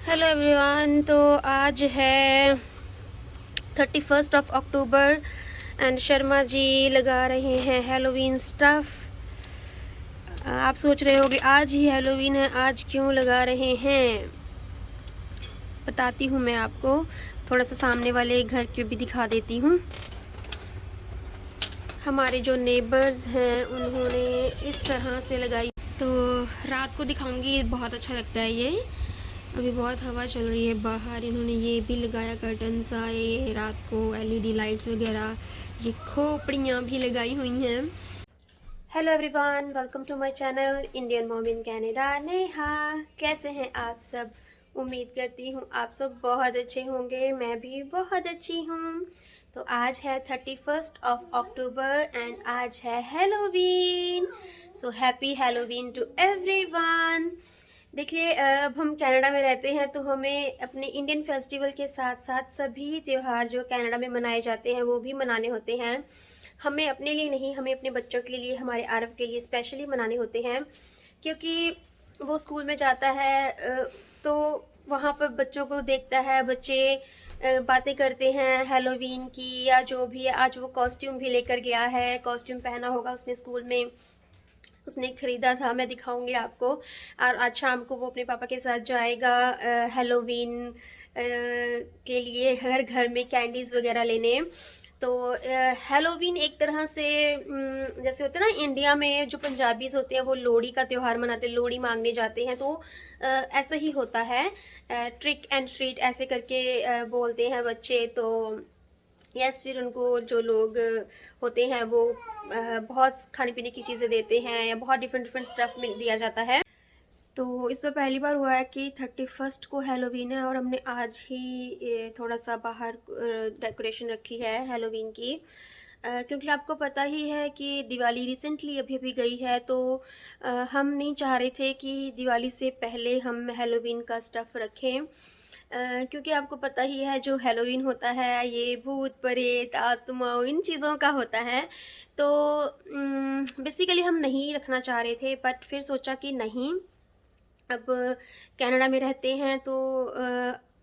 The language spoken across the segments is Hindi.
Hello everyone. तो आज है 31 अक्टूबर एंड शर्मा जी लगा रहे हैं हेलोवीन स्टफ़। आप सोच रहे होंगे आज ही हेलोवीन है, आज क्यों लगा रहे हैं। बताती हूँ मैं आपको। थोड़ा सा सामने वाले घर के भी दिखा देती हूँ। हमारे जो नेबर्स हैं उन्होंने इस तरह से लगाई, तो रात को दिखाऊंगी। बहुत अच्छा लगता है ये। अभी बहुत हवा चल रही है बाहर। इन्होंने ये भी लगाया कर्टन सा, ये रात को एलईडी लाइट्स वगैरह, ये खोपड़ियाँ भी लगाई हुई हैं। Hello everyone, welcome to my channel Indian mom in Canada. Neha, कैसे हैं आप सब। उम्मीद करती हूँ आप सब बहुत अच्छे होंगे। मैं भी बहुत अच्छी हूँ। तो आज है 31 अक्टूबर एंड आज है Halloween. So happy Halloween to everyone. देखिए, अब हम कनाडा में रहते हैं तो हमें अपने इंडियन फेस्टिवल के साथ साथ सभी त्यौहार जो कनाडा में मनाए जाते हैं वो भी मनाने होते हैं। हमें अपने लिए नहीं, हमें अपने बच्चों के लिए, हमारे आरव के लिए स्पेशली मनाने होते हैं। क्योंकि वो स्कूल में जाता है तो वहाँ पर बच्चों को देखता है, बच्चे बातें करते हैं हेलोवीन की या जो भी। आज वो कॉस्ट्यूम भी लेकर गया है, कॉस्ट्यूम पहना होगा उसने स्कूल में, उसने ख़रीदा था, मैं दिखाऊंगी आपको। और आज शाम को वो अपने पापा के साथ जाएगा हेलोवीन के लिए हर घर में कैंडीज़ वगैरह लेने। तो हेलोवीन एक तरह से जैसे होते हैं ना इंडिया में जो पंजाबीज़ होते हैं वो लोहड़ी का त्यौहार मनाते हैं, लोहड़ी मांगने जाते हैं। तो ऐसा ही होता है, ट्रिक एंड ट्रीट ऐसे करके बोलते हैं बच्चे। तो यस, फिर उनको जो लोग होते हैं वो बहुत खाने पीने की चीज़ें देते हैं या बहुत डिफरेंट डिफरेंट स्टफ़ मिल दिया जाता है। तो इस पर पहली बार हुआ है कि 31 को हेलोवीन है और हमने आज ही थोड़ा सा बाहर डेकोरेशन रखी है हेलोवीन की। क्योंकि आपको पता ही है कि दिवाली रिसेंटली अभी अभी गई है। तो हम नहीं चाह रहे थे कि दिवाली से पहले हम हेलोवीन का स्टफ़ रखें। क्योंकि आपको पता ही है जो हेलोवीन होता है ये भूत प्रेत आत्माओं इन चीज़ों का होता है। तो बेसिकली हम नहीं रखना चाह रहे थे, बट फिर सोचा कि नहीं, अब कनाडा में रहते हैं तो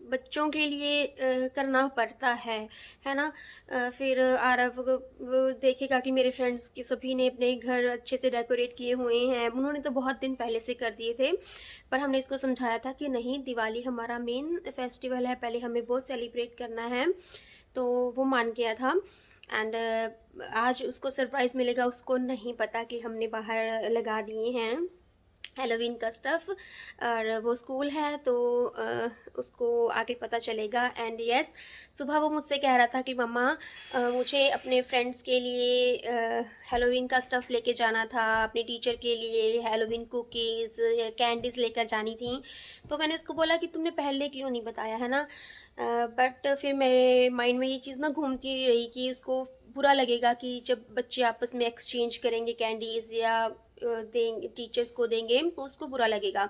बच्चों के लिए करना पड़ता है ना। फिर आरव वो देखेगा कि मेरे फ्रेंड्स की सभी ने अपने घर अच्छे से डेकोरेट किए हुए हैं। उन्होंने तो बहुत दिन पहले से कर दिए थे, पर हमने इसको समझाया था कि नहीं, दिवाली हमारा मेन फेस्टिवल है, पहले हमें वो सेलिब्रेट करना है। तो वो मान गया था। एंड आज उसको सरप्राइज़ मिलेगा। उसको नहीं पता कि हमने बाहर लगा दिए हैं हेलोवीन का स्टफ़। और वो स्कूल है तो उसको आगे पता चलेगा। एंड यस, सुबह वो मुझसे कह रहा था कि मम्मा मुझे अपने फ्रेंड्स के लिए हेलोवीन का स्टफ़ लेके जाना था, अपने टीचर के लिए हेलोवीन कुकीज़ कैंडीज़ लेकर जानी थी। तो मैंने उसको बोला कि तुमने पहले क्यों नहीं बताया, है ना। बट फिर मेरे माइंड में ये चीज़ ना घूमती रही कि उसको बुरा लगेगा कि जब बच्चे आपस में एक्सचेंज करेंगे कैंडीज़ या देंगे, टीचर्स को देंगे, तो उसको बुरा लगेगा।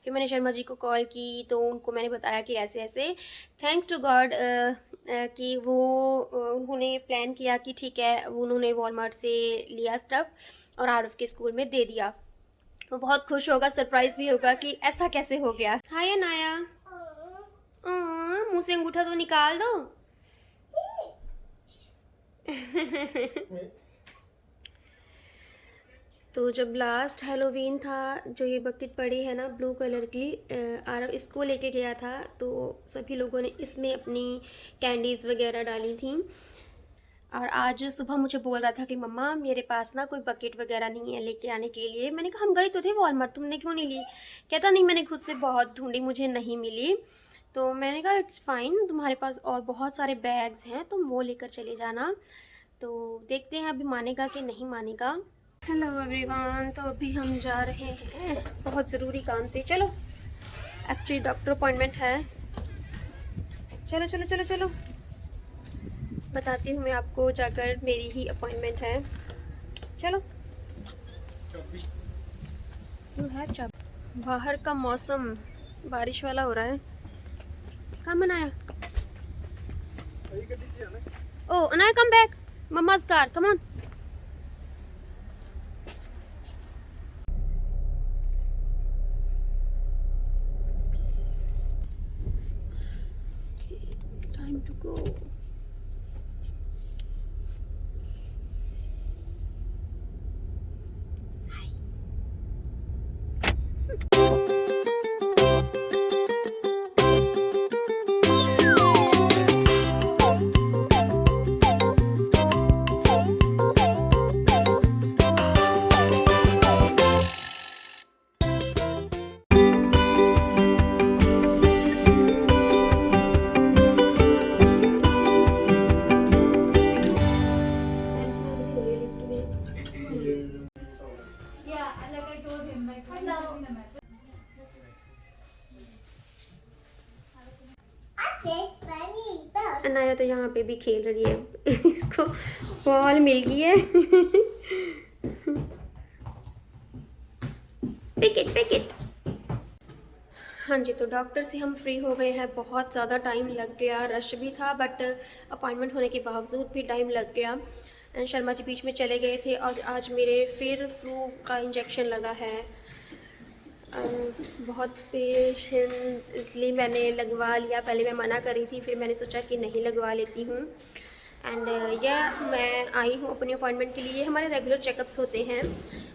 फिर मैंने शर्मा जी को कॉल की तो उनको मैंने बताया कि ऐसे ऐसे। थैंक्स टू गॉड कि वो उन्होंने प्लान किया कि ठीक है, उन्होंने वॉलमार्ट से लिया स्टफ़ और आरव के स्कूल में दे दिया। वो बहुत खुश होगा, सरप्राइज़ भी होगा कि ऐसा कैसे हो गया। हाय अनाया, मुँह से अंगूठा तो निकाल दो। तो जब लास्ट हेलोवीन था, जो ये बकेट पड़ी है ना ब्लू कलर की, आरव इसको लेके गया था तो सभी लोगों ने इसमें अपनी कैंडीज़ वगैरह डाली थी। और आज सुबह मुझे बोल रहा था कि मम्मा मेरे पास ना कोई बकेट वगैरह नहीं है लेके आने के लिए। मैंने कहा हम गए तो थे वॉलमार्ट, तुमने क्यों नहीं ली। कहता नहीं, मैंने खुद से बहुत ढूंढी, मुझे नहीं मिली। तो मैंने कहा इट्स फाइन, तुम्हारे पास और बहुत सारे बैग्स हैं, तुम वो लेकर चले जाना। तो देखते हैं अभी मानेगा कि नहीं मानेगा। हेलो एवरीवन, तो अभी हम जा रहे हैं बहुत ज़रूरी काम से। चलो, एक्चुअली डॉक्टर अपॉइंटमेंट है। चलो चलो चलो चलो, बताती हूँ मैं आपको जाकर, मेरी ही अपॉइंटमेंट है। चलो। You have job. बाहर का मौसम बारिश वाला हो रहा है। कहाँ मनाया? Oh Anaya, come back, mama's car, come on. to go. Anaya तो यहाँ पे भी खेल रही है इसको बॉल मिल गई है पिकेट पिकेट। हाँ जी, तो डॉक्टर से हम फ्री हो गए हैं। बहुत ज़्यादा टाइम लग गया, रश भी था, बट अपॉइंटमेंट होने के बावजूद भी टाइम लग गया। एंड शर्मा जी बीच में चले गए थे और आज मेरे फिर फ्लू का इंजेक्शन लगा है। बहुत पेशेंटली मैंने लगवा लिया। पहले मैं मना करी थी, फिर मैंने सोचा कि नहीं लगवा लेती हूँ। एंड मैं आई हूँ अपनी अपॉइंटमेंट के लिए। हमारे रेगुलर चेकअप्स होते हैं,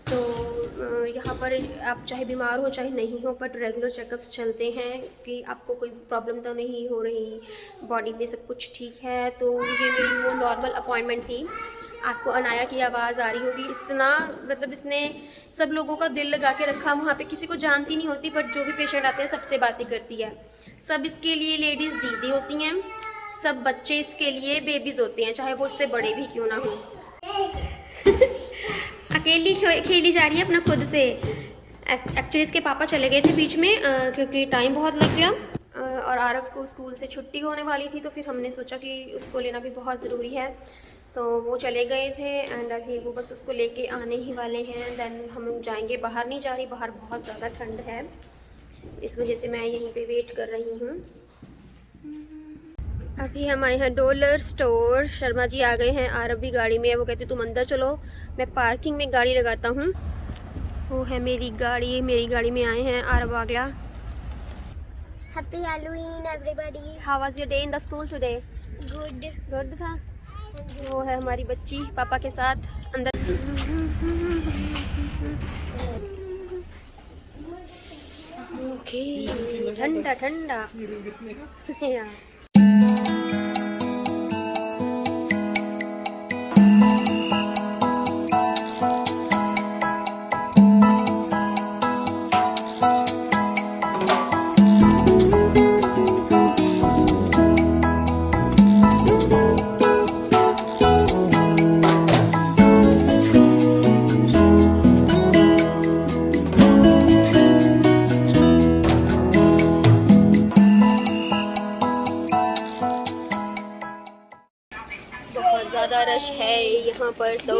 तो यहाँ पर आप चाहे बीमार हो चाहे नहीं हो, बट रेगुलर चेकअप्स चलते हैं कि आपको कोई प्रॉब्लम तो नहीं हो रही, बॉडी में सब कुछ ठीक है। तो ये मेरी वो नॉर्मल अपॉइंटमेंट थी। आपको अनाया की आवाज़ आ रही होगी। इतना मतलब इसने सब लोगों का दिल लगा के रखा। वहाँ पे किसी को जानती नहीं होती, बट जो भी पेशेंट आते हैं सबसे बातें करती है। सब इसके लिए लेडीज़ दीदी होती हैं, सब बच्चे इसके लिए बेबीज़ होते हैं, चाहे वो उससे बड़े भी क्यों ना हो। अकेली खेली जा रही है अपना खुद से। एक्चुअली इसके पापा चले गए थे बीच में क्योंकि टाइम बहुत लग गया और आरव को स्कूल से छुट्टी होने वाली थी, तो फिर हमने सोचा कि उसको लेना भी बहुत ज़रूरी है। तो वो चले गए थे एंड अभी वो बस उसको लेके आने ही वाले हैं। देन हम जाएंगे। बाहर नहीं जा रही, बाहर बहुत ज़्यादा ठंड है, इस वजह से मैं यहीं पे वेट कर रही हूँ। अभी हम आए हैं डॉलर स्टोर। शर्मा जी आ गए हैं, आरव भी गाड़ी में है। वो कहते तुम अंदर चलो, मैं पार्किंग में गाड़ी लगाता हूँ। वो है मेरी गाड़ी में आए हैं। आरव आ गया। Happy Halloween, everybody. How was your day in the school today? Good था। वो है हमारी बच्ची पापा के साथ अंदर। ओके, ठंडा ठंडा ज़्यादा रश है यहाँ पर। तो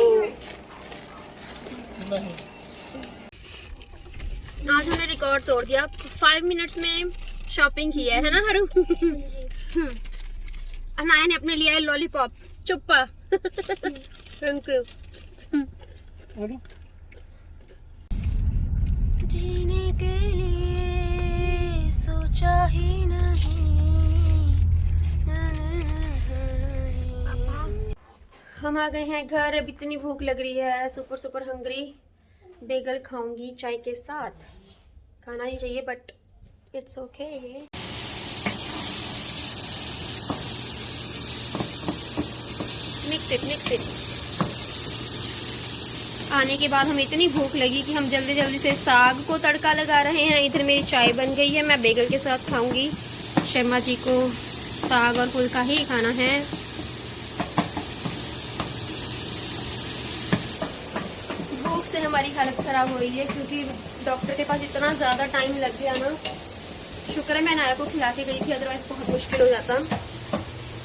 आज हमने रिकॉर्ड तोड़ दिया। 5 मिनट्स में शॉपिंग की है ना हरू? अनाया ने अपने लिया है लॉलीपॉप। चुप्पा। Thank you. जीने के लिए सोचा ही नहीं। हम आ गए हैं घर। अब इतनी भूख लग रही है, सुपर हंग्री। बेगल खाऊंगी चाय के साथ। खाना नहीं चाहिए but it's okay. Mix it. आने के बाद हमें इतनी भूख लगी कि हम जल्दी से साग को तड़का लगा रहे हैं। इधर मेरी चाय बन गई है, मैं बेगल के साथ खाऊंगी। शर्मा जी को साग और फुल्का ही खाना है। से हमारी हालत ख़राब हो रही है क्योंकि डॉक्टर के पास इतना ज़्यादा टाइम लग गया ना। शुक्र है मैं अनाया को खिला के गई थी, अदरवाइज़ बहुत मुश्किल हो जाता।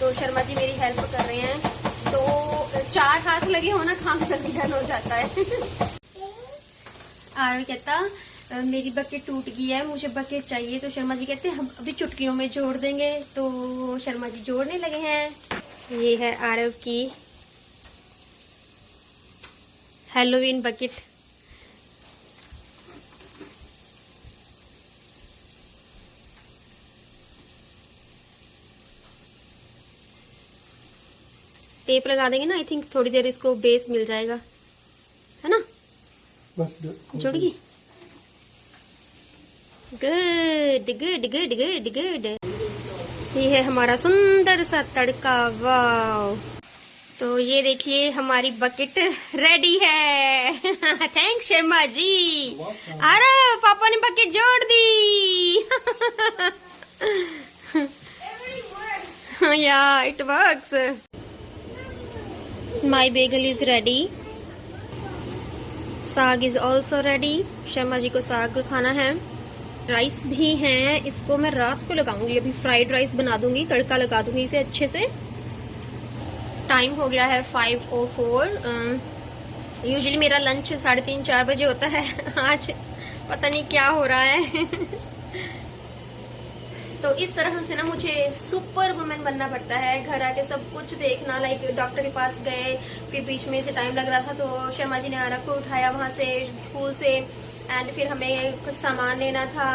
तो शर्मा जी मेरी हेल्प कर रहे हैं। तो 4 हाथ लगे हो ना, काम जल्दी डन हो जाता है। आरव कहता मेरी बकेट टूट गई है, मुझे बकेट चाहिए। तो शर्मा जी कहते हम अभी चुटकियों में जोड़ देंगे। तो शर्मा जी जोड़ने लगे हैं। ये है आरव की हैलोवीन बकेट। टेप लगा देंगे ना, आई थिंक थोड़ी देर इसको बेस मिल जाएगा, है ना? बस जुड़ गई। Good good good good good. ये है हमारा सुंदर सा तड़का, वाव। तो ये देखिए हमारी बकेट रेडी है। थैंक्स शर्मा जी। अरे पापा ने बकेट जोड़ दी। या it works. My Bengal is ready. साग is also ready. Sharma ji को साग खाना है। राइस भी है, इसको मैं रात को लगाऊंगी, अभी फ्राइड राइस बना दूंगी, तड़का लगा दूंगी इसे अच्छे से। टाइम हो गया है 5:04। यूजुअली मेरा लंच 3:30-4 बजे होता है। आज पता नहीं क्या हो रहा है। तो इस तरह से ना मुझे सुपर वुमेन बनना पड़ता है, घर आके सब कुछ देखना। लाइक डॉक्टर के पास गए, फिर बीच में से टाइम लग रहा था तो शर्मा जी ने आरव को उठाया वहां से स्कूल से, एंड फिर हमें कुछ सामान लेना था।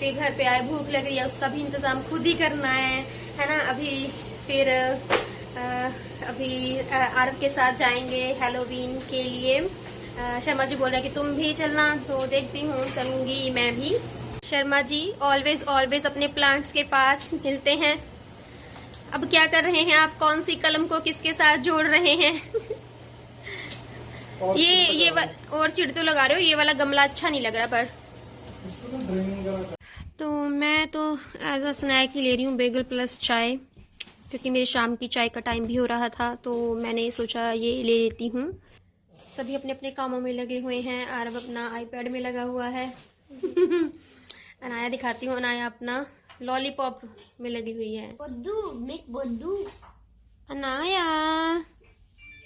फिर घर पे आए, भूख लग रही है, उसका भी इंतजाम खुद ही करना है ना? अभी फिर आरव के साथ जाएंगे हैलोवीन के लिए। शर्मा जी बोल रहे हैं कि तुम भी चलना, तो देखती हूँ, चलूंगी मैं भी। शर्मा जी ऑलवेज ऑलवेज अपने प्लांट्स के पास मिलते हैं। अब क्या कर रहे हैं आप? कौन सी कलम को किसके साथ जोड़ रहे हैं? और चिड़ तो लगा रहे हो, ये वाला गमला अच्छा नहीं लग रहा पर। तो मैं तो एज अ स्नैक ही ले रही हूँ बेगल प्लस चाय, क्योंकि मेरे शाम की चाय का टाइम भी हो रहा था, तो मैंने सोचा ये ले लेती हूँ। सभी अपने अपने कामों में लगे हुए हैं। आरव अपना आईपैड में लगा हुआ है। अनाया दिखाती हूँ, अनाया अपना लॉलीपॉप में लगी हुई है। बुद्धू अनाया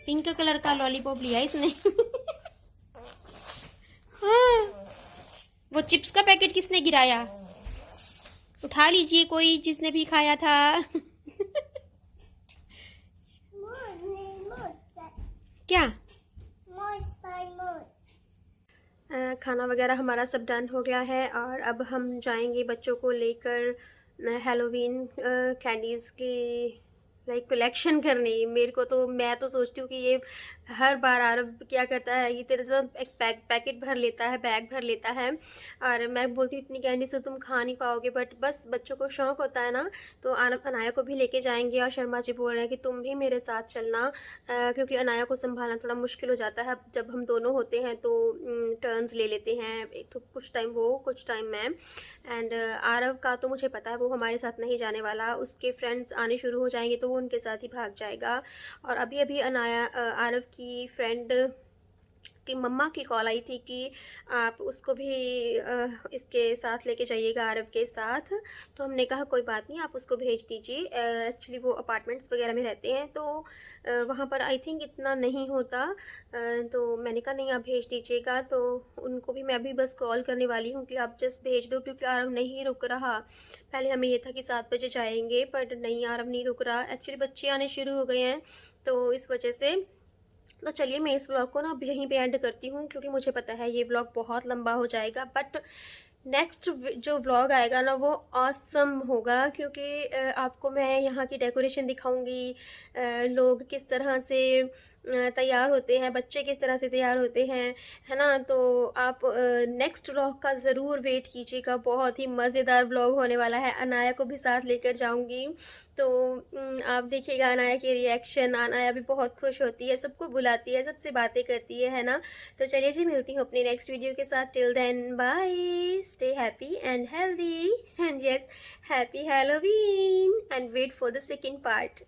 पिंक कलर का लॉलीपॉप लिया इसने। हाँ, वो चिप्स का पैकेट किसने गिराया? उठा लीजिए कोई जिसने भी खाया था। क्या खाना वगैरह हमारा सब डन हो गया है, और अब हम जाएंगे बच्चों को लेकर हैलोवीन कैंडीज़ की लाइक कलेक्शन करने। मेरे को तो, मैं तो सोचती हूँ कि ये हर बार आरव क्या करता है, ये तेरे तो एक पैकेट भर लेता है, बैग भर लेता है, और मैं बोलती हूँ इतनी कैंडी से तुम खा नहीं पाओगे, बट बस बच्चों को शौक़ होता है ना। तो अनाया को भी लेके जाएंगे, और शर्मा जी बोल रहे हैं कि तुम भी मेरे साथ चलना, क्योंकि अनाया को संभालना थोड़ा मुश्किल हो जाता है। जब हम दोनों होते हैं तो टर्न्स ले लेते हैं, तो कुछ टाइम वो कुछ टाइम मैं। एंड आरव का तो मुझे पता है वो हमारे साथ नहीं जाने वाला, उसके फ्रेंड्स आने शुरू हो जाएंगे तो वो उनके साथ ही भाग जाएगा। और अभी अभी अनाया आरव की फ्रेंड की मम्मा की कॉल आई थी कि आप उसको भी इसके साथ लेके जाइएगा, आरव के साथ। तो हमने कहा कोई बात नहीं, आप उसको भेज दीजिए। एक्चुअली वो अपार्टमेंट्स वगैरह में रहते हैं, तो वहाँ पर आई थिंक इतना नहीं होता। तो मैंने कहा नहीं, आप भेज दीजिएगा। तो उनको भी मैं भी बस कॉल करने वाली हूँ कि आप जस्ट भेज दो, क्योंकि आरव नहीं रुक रहा। पहले हमें ये था कि 7 बजे जाएंगे, पर नहीं, आरव नहीं रुक रहा। एक्चुअली बच्चे आने शुरू हो गए हैं, तो इस वजह से। तो चलिए मैं इस व्लॉग को ना अब यहीं पे एंड करती हूँ, क्योंकि मुझे पता है ये व्लॉग बहुत लंबा हो जाएगा। बट नेक्स्ट जो व्लॉग आएगा ना वो ऑसम होगा, क्योंकि आपको मैं यहाँ की डेकोरेशन दिखाऊंगी, लोग किस तरह से तैयार होते हैं, बच्चे किस तरह से तैयार होते हैं, है ना। तो आप नेक्स्ट व्लॉग का ज़रूर वेट कीजिएगा, बहुत ही मज़ेदार व्लॉग होने वाला है। अनाया को भी साथ लेकर जाऊंगी, तो आप देखिएगा अनाया के रिएक्शन। अनाया भी बहुत खुश होती है, सबको बुलाती है, सबसे बातें करती है ना। तो चलिए जी, मिलती हूँ अपनी नेक्स्ट वीडियो के साथ। Till then bye, stay happy and healthy, and yes, happy Halloween, and wait for the second part.